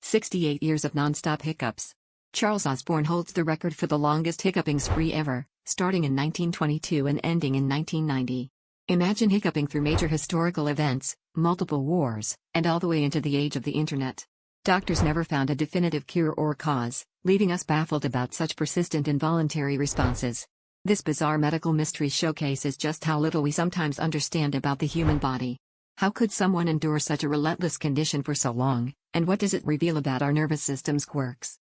68 years of non-stop hiccups. Charles Osborne holds the record for the longest hiccuping spree ever, starting in 1922 and ending in 1990. Imagine hiccuping through major historical events, multiple wars, and all the way into the age of the internet. Doctors never found a definitive cure or cause, leaving us baffled about such persistent involuntary responses. This bizarre medical mystery showcases just how little we sometimes understand about the human body. How could someone endure such a relentless condition for so long, and what does it reveal about our nervous system's quirks?